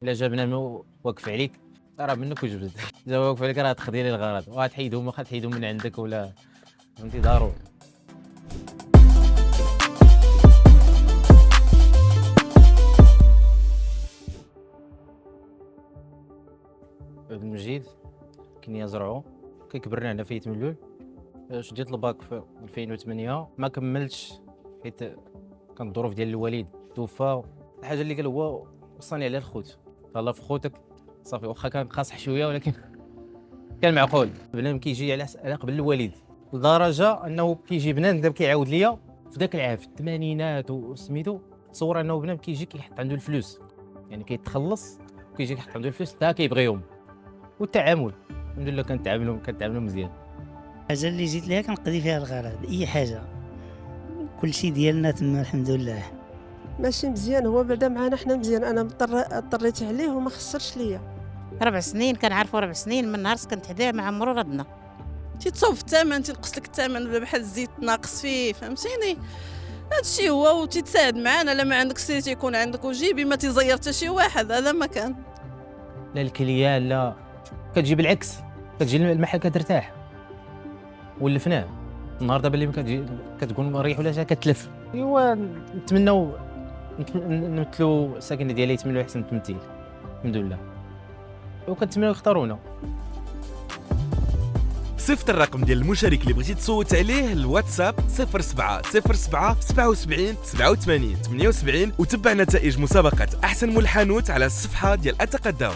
الا جا بنادم واقف عليك راه منك وجبد. جا واقف عليك راه تخدي لي الغرض، وغتحيدهم واخا تحيدهم من عندك ولا فهمتي ضروري. المجيد كنيا زرعو كيكبرنا هنا في يتملول. شديت الباك في 2008 ما كملتش حيت كان الظروف ديال الوالد توفى. الحاجه اللي قال هو وصاني على الخوت، الله في خوتك صافي، واخا كان قاصح شويه ولكن كان معقول. بنادم كيجي على قبل الوالد لدرجه انه كيجي بنادم دابا كيعاود ليا في ذاك العام في الثمانينات وسميتو، تصور انه بنادم كيجي كيحط عنده الفلوس، يعني كيتخلص وكيجي كيحط عنده الفلوس حتى كيبغيهم. والتعامل الحمد لله كنتعاملوا مزيان. الحاجه اللي جيت ليها كنقضي فيها الغرض، اي حاجه كلشي ديالنا تما الحمد لله. ماشي مزيان، هو بعدا معنا حنا مزيان، انا اضطريت عليه وما خسرش ليا. 4 سنين كنعرفوا 4 سنين من نهار سكنت حداه ما عمرو ردنا. تيتصوب في الثمن، تينقص لك الثمن ولا بحال الزيت ناقص فيه، فهمتيني. هادشي هو وتتساعد معانا. لا ما عندك سيري تيكون عندك وجيبي، ما تيزير حتى شي واحد، هذا ما كان. لا الكليان لا كتجي بالعكس، كتجي المحل كترتاح. والفنان النهارده باللي كتجي كتكون مريح ولا كتلف. ايوا نتمنوا نمثلوا الساكنه ديالي يتمنوا احسن التمثيل الحمد لله، وكنتمنوا يختارونا. صيفط الرقم ديال المشارك اللي بغيتي تصوت عليه الواتساب 07 07 77 87 78 وتبع نتائج مسابقة أحسن ملحنوت على الصفحة ديال أتقداو.